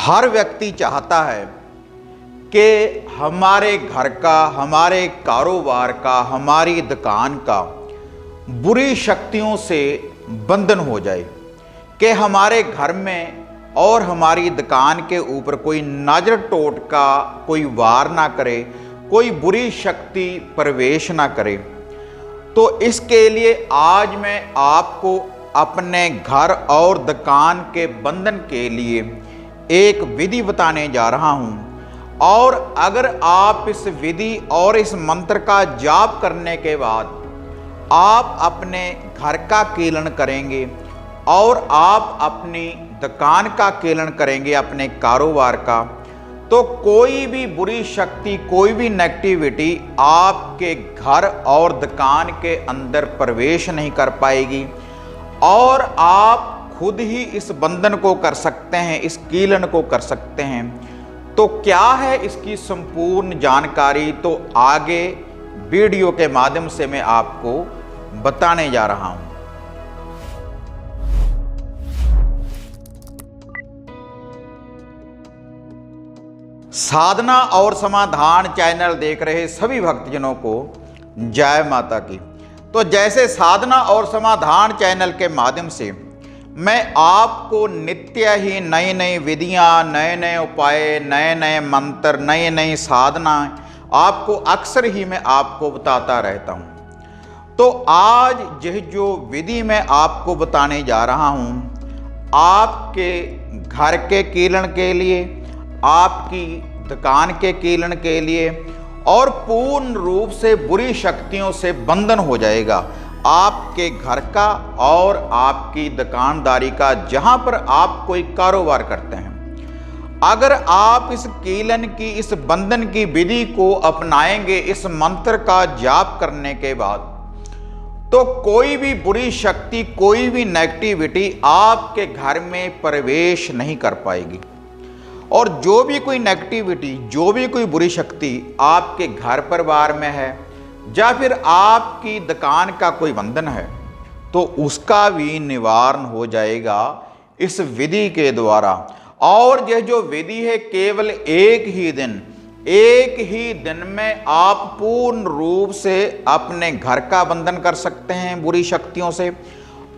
हर व्यक्ति चाहता है कि हमारे घर का, हमारे कारोबार का, हमारी दुकान का बुरी शक्तियों से बंधन हो जाए, कि हमारे घर में और हमारी दुकान के ऊपर कोई नजर टोटका, कोई वार ना करे, कोई बुरी शक्ति प्रवेश ना करे। तो इसके लिए आज मैं आपको अपने घर और दुकान के बंधन के लिए एक विधि बताने जा रहा हूं। और अगर आप इस विधि और इस मंत्र का जाप करने के बाद आप अपने घर का कीलन करेंगे और आप अपनी दुकान का कीलन करेंगे, अपने कारोबार का, तो कोई भी बुरी शक्ति, कोई भी नेगेटिविटी आपके घर और दुकान के अंदर प्रवेश नहीं कर पाएगी और आप खुद ही इस बंधन को कर सकते हैं, इस कीलन को कर सकते हैं। तो क्या है इसकी संपूर्ण जानकारी, तो आगे वीडियो के माध्यम से मैं आपको बताने जा रहा हूं। साधना और समाधान चैनल देख रहे सभी भक्तजनों को जय माता की। तो जैसे साधना और समाधान चैनल के माध्यम से मैं आपको नित्य ही नई नई विधियां, नए नए उपाय, नए नए मंत्र, नई नई साधना आपको अक्सर ही मैं आपको बताता रहता हूं। तो आज यह जो विधि मैं आपको बताने जा रहा हूं, आपके घर के कीलन के लिए, आपकी दुकान के कीलन के लिए, और पूर्ण रूप से बुरी शक्तियों से बंधन हो जाएगा आपके घर का और आपकी दुकानदारी का, जहां पर आप कोई कारोबार करते हैं। अगर आप इस कीलन की, इस बंधन की विधि को अपनाएंगे इस मंत्र का जाप करने के बाद, तो कोई भी बुरी शक्ति, कोई भी नेगेटिविटी आपके घर में प्रवेश नहीं कर पाएगी। और जो भी कोई नेगेटिविटी, जो भी कोई बुरी शक्ति आपके घर परिवार में है या फिर आपकी दुकान का कोई बंधन है, तो उसका भी निवारण हो जाएगा इस विधि के द्वारा। और यह जो विधि है केवल एक ही दिन में आप पूर्ण रूप से अपने घर का बंधन कर सकते हैं बुरी शक्तियों से,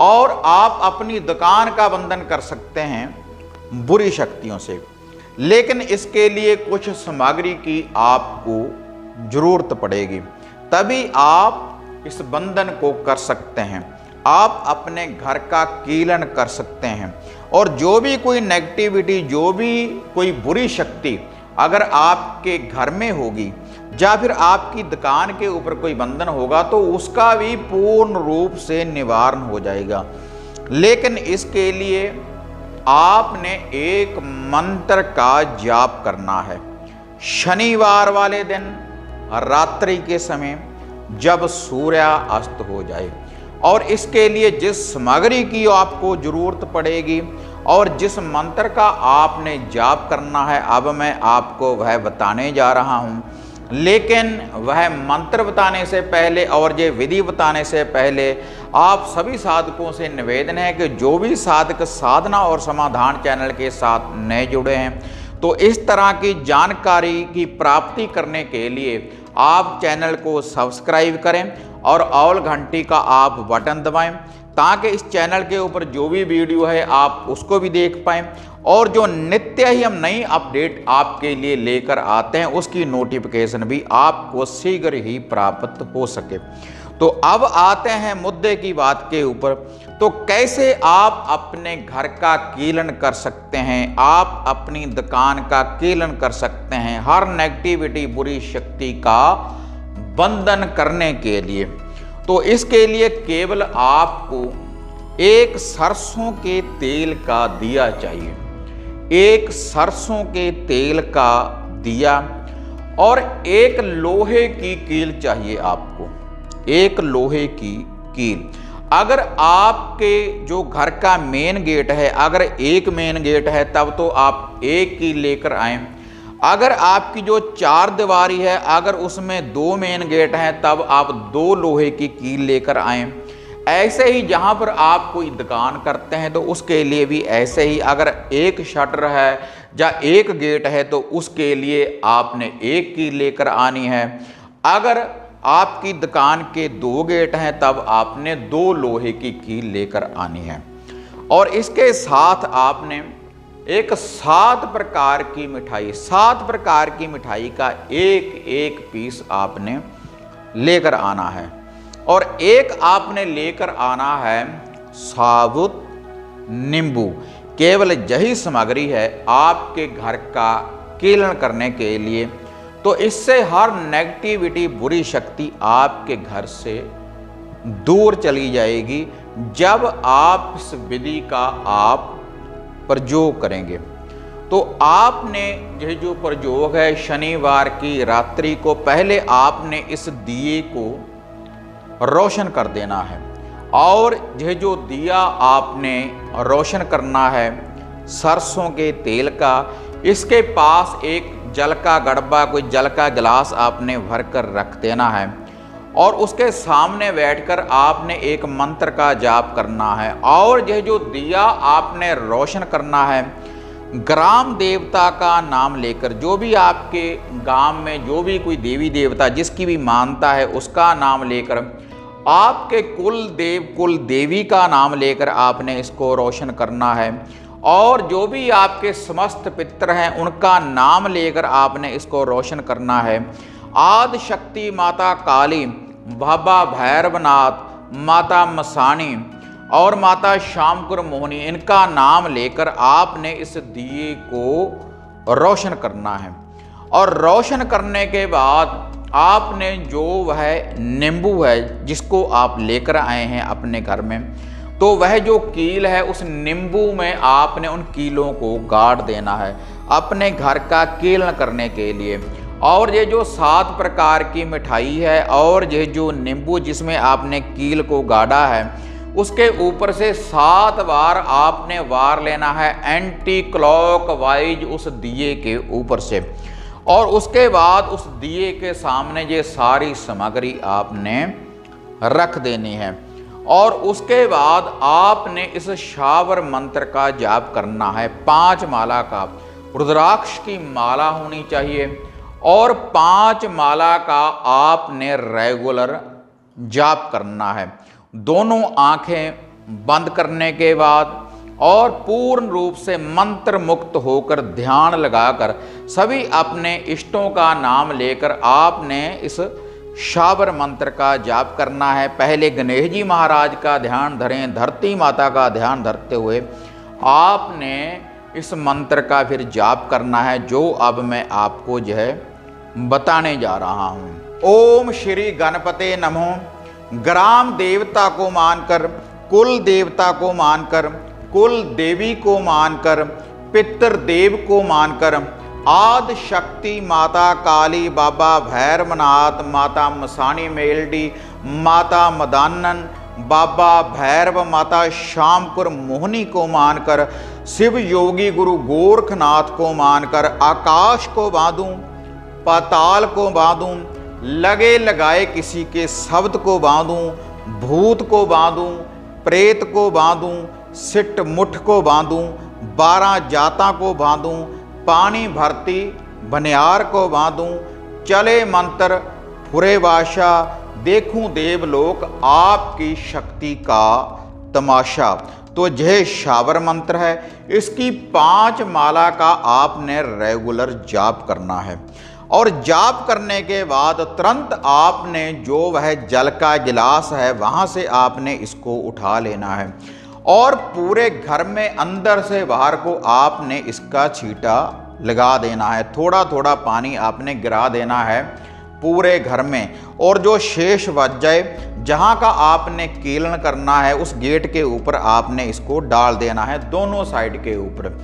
और आप अपनी दुकान का बंधन कर सकते हैं बुरी शक्तियों से। लेकिन इसके लिए कुछ सामग्री की आपको जरूरत पड़ेगी, तभी आप इस बंधन को कर सकते हैं, आप अपने घर का कीलन कर सकते हैं। और जो भी कोई नेगेटिविटी, जो भी कोई बुरी शक्ति अगर आपके घर में होगी या फिर आपकी दुकान के ऊपर कोई बंधन होगा, तो उसका भी पूर्ण रूप से निवारण हो जाएगा। लेकिन इसके लिए आपने एक मंत्र का जाप करना है। शनिवार वाले दिन रात्रि के समय जब सूर्य अस्त हो जाए, और इसके लिए जिस सामग्री की आपको जरूरत पड़ेगी और जिस मंत्र का आपने जाप करना है, अब मैं आपको वह बताने जा रहा हूं। लेकिन वह मंत्र बताने से पहले और ये विधि बताने से पहले आप सभी साधकों से निवेदन है कि जो भी साधक साधना और समाधान चैनल के साथ नए जुड़े हैं, तो इस तरह की जानकारी की प्राप्ति करने के लिए आप चैनल को सब्सक्राइब करें और ऑल घंटी का आप बटन दबाएं, ताकि इस चैनल के ऊपर जो भी वीडियो है आप उसको भी देख पाएं, और जो नित्य ही हम नई अपडेट आपके लिए लेकर आते हैं उसकी नोटिफिकेशन भी आपको शीघ्र ही प्राप्त हो सके। तो अब आते हैं मुद्दे की बात के ऊपर। तो कैसे आप अपने घर का कीलन कर सकते हैं, आप अपनी दुकान का कीलन कर सकते हैं हर नेगेटिविटी, बुरी शक्ति का बंधन करने के लिए। तो इसके लिए केवल आपको एक सरसों के तेल का दिया चाहिए, एक सरसों के तेल का दिया, और एक लोहे की कील चाहिए आपको, एक लोहे की कील। अगर आपके जो घर का मेन गेट है, अगर एक मेन गेट है तब तो आप एक कील लेकर आएं। अगर आपकी जो चार दीवारी है, अगर उसमें दो मेन गेट हैं, तब आप दो लोहे की कील लेकर आएं। ऐसे ही जहाँ पर आप कोई दुकान करते हैं तो उसके लिए भी ऐसे ही, अगर एक शटर है या एक गेट है तो उसके लिए आपने एक कील लेकर आनी है। अगर आपकी दुकान के 2 गेट हैं तब आपने 2 लोहे की कील लेकर आनी है। और इसके साथ आपने एक 7 प्रकार की मिठाई, 7 प्रकार की मिठाई का एक एक पीस आपने लेकर आना है। और एक आपने लेकर आना है साबुत नींबू। केवल यही सामग्री है आपके घर का कीलन करने के लिए। तो इससे हर नेगेटिविटी, बुरी शक्ति आपके घर से दूर चली जाएगी जब आप इस विधि का आप प्रयोग करेंगे। तो आपने यह जो प्रयोग है, शनिवार की रात्रि को पहले आपने इस दिए को रोशन कर देना है। और यह जो दिया आपने रोशन करना है सरसों के तेल का, इसके पास एक जल का गड़बा, कोई जल का गिलास आपने भर कर रख देना है। और उसके सामने बैठकर आपने एक मंत्र का जाप करना है। और यह जो दिया आपने रोशन करना है ग्राम देवता का नाम लेकर, जो भी आपके गांव में जो भी कोई देवी देवता जिसकी भी मानता है उसका नाम लेकर, आपके कुल देव कुल देवी का नाम लेकर आपने इसको रोशन करना है। और जो भी आपके समस्त पितर हैं उनका नाम लेकर आपने इसको रोशन करना है। आदि शक्ति माता काली, बाबा भैरवनाथ, माता मसानी और माता श्यामकुर मोहिनी, इनका नाम लेकर आपने इस दिए को रोशन करना है। और रोशन करने के बाद आपने जो वह नींबू है जिसको आप लेकर आए हैं अपने घर में, तो वह जो कील है उस नींबू में आपने उन कीलों को गाड़ देना है अपने घर का कीलन करने के लिए। और ये जो 7 प्रकार की मिठाई है और ये जो नींबू जिसमें आपने कील को गाड़ा है, उसके ऊपर से 7 बार आपने वार लेना है एंटी क्लॉक वाइज उस दिए के ऊपर से। और उसके बाद उस दिए के सामने ये सारी सामग्री आपने रख देनी है। और उसके बाद आपने इस शावर मंत्र का जाप करना है। 5 माला का रुद्राक्ष की माला होनी चाहिए और 5 माला का आपने रेगुलर जाप करना है। दोनों आंखें बंद करने के बाद और पूर्ण रूप से मंत्र मुक्त होकर ध्यान लगाकर सभी अपने इष्टों का नाम लेकर आपने इस शावर मंत्र का जाप करना है। पहले गणेश जी महाराज का ध्यान धरें, धरती माता का ध्यान धरते हुए आपने इस मंत्र का फिर जाप करना है, जो अब मैं आपको जो है बताने जा रहा हूँ। ओम श्री गणपते नमो। ग्राम देवता को मानकर, कुल देवता को मानकर, कुल देवी को मानकर, पितृ देव को मानकर, आदि शक्ति माता काली, बाबा भैरवनाथ, माता मसानी मेलडी, माता मदानन, बाबा भैरव, माता श्यामकुर मोहिनी को मानकर, शिव योगी गुरु गोरखनाथ को मानकर आकाश को बांधूं, पाताल को बांधूं, लगे लगाए किसी के शब्द को बांधूं, भूत को बांधूं, प्रेत को बांधूं, सिट मुठ को बांधूं, 12 जाता को बांधूं, पानी भरती बनियार को बांधूं, चले मंत्र फुरे बाशा, देखूं देवलोक आपकी शक्ति का तमाशा। तो यह शावर मंत्र है, इसकी 5 माला का आपने रेगुलर जाप करना है। और जाप करने के बाद तुरंत आपने जो वह जल का गिलास है वहाँ से आपने इसको उठा लेना है और पूरे घर में अंदर से बाहर को आपने इसका छींटा लगा देना है। थोड़ा थोड़ा पानी आपने गिरा देना है पूरे घर में। और जो शेष बच जाए, जहाँ का आपने कीलन करना है उस गेट के ऊपर आपने इसको डाल देना है, दोनों साइड के ऊपर।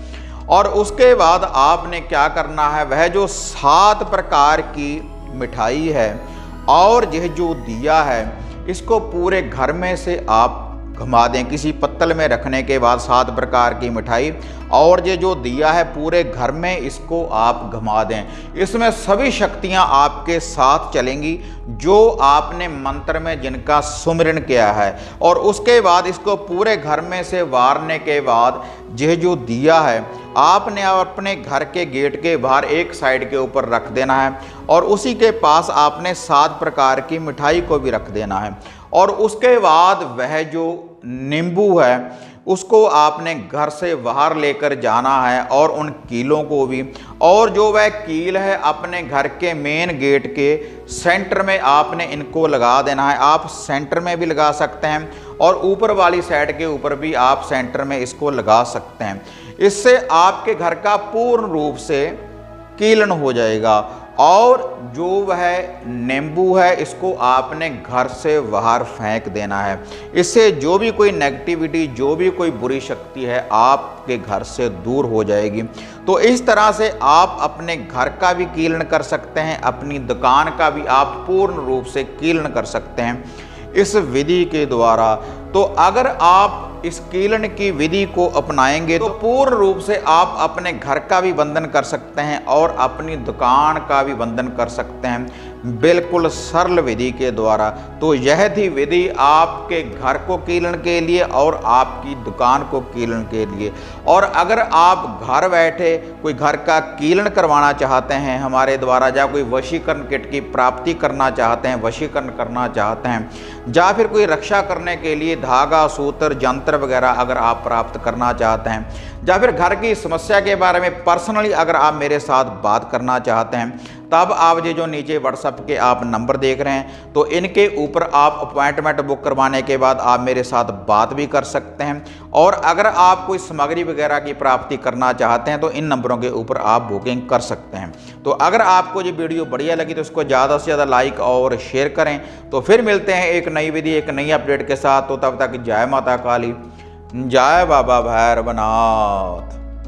और उसके बाद आपने क्या करना है, वह जो 7 प्रकार की मिठाई है और यह जो दिया है, इसको पूरे घर में से आप घुमा दें। किसी पत्तल में रखने के बाद 7 प्रकार की मिठाई और ये जो दिया है पूरे घर में इसको आप घुमा दें। इसमें सभी शक्तियां आपके साथ चलेंगी जो आपने मंत्र में जिनका सुमिरन किया है। और उसके बाद इसको पूरे घर में से वारने के बाद यह जो दिया है आपने अपने घर के गेट के बाहर एक साइड के ऊपर रख देना है और उसी के पास आपने 7 प्रकार की मिठाई को भी रख देना है। और उसके बाद वह जो नींबू है उसको आपने घर से बाहर लेकर जाना है और उन कीलों को भी, और जो वह कील है अपने घर के मेन गेट के सेंटर में आपने इनको लगा देना है। आप सेंटर में भी लगा सकते हैं और ऊपर वाली साइड के ऊपर भी आप सेंटर में इसको लगा सकते हैं। इससे आपके घर का पूर्ण रूप से कीलन हो जाएगा। और जो वह नींबू है इसको आपने घर से बाहर फेंक देना है। इससे जो भी कोई नेगेटिविटी, जो भी कोई बुरी शक्ति है आपके घर से दूर हो जाएगी। तो इस तरह से आप अपने घर का भी कीलन कर सकते हैं, अपनी दुकान का भी आप पूर्ण रूप से कीलन कर सकते हैं इस विधि के द्वारा। तो अगर आप इस कीलन की विधि को अपनाएंगे तो पूर्ण रूप से आप अपने घर का भी बंधन कर सकते हैं और अपनी दुकान का भी बंधन कर सकते हैं बिल्कुल सरल विधि के द्वारा। तो यह थी विधि आपके घर को कीलन के लिए और आपकी दुकान को कीलन के लिए। और अगर आप घर बैठे कोई घर का कीलन करवाना चाहते हैं हमारे द्वारा, या कोई वशीकरण किट की प्राप्ति करना चाहते हैं, वशीकरण करना चाहते हैं, या फिर कोई रक्षा करने के लिए धागा, सूत्र, यंत्र वगैरह अगर आप प्राप्त करना चाहते हैं, या फिर घर की समस्या के बारे में पर्सनली अगर आप मेरे साथ बात करना चाहते हैं, तब आप ये जो नीचे व्हाट्सएप के आप नंबर देख रहे हैं तो इनके ऊपर आप अपॉइंटमेंट बुक करवाने के बाद आप मेरे साथ बात भी कर सकते हैं। और अगर आप कोई सामग्री वगैरह की प्राप्ति करना चाहते हैं तो इन नंबरों के ऊपर आप बुकिंग कर सकते हैं। तो अगर आपको ये वीडियो बढ़िया लगी तो इसको ज़्यादा से ज़्यादा लाइक और शेयर करें। तो फिर मिलते हैं एक नई विधि, एक नई अपडेट के साथ। तो तब तक जय माता काली, जय बाबा भैरवनाथ।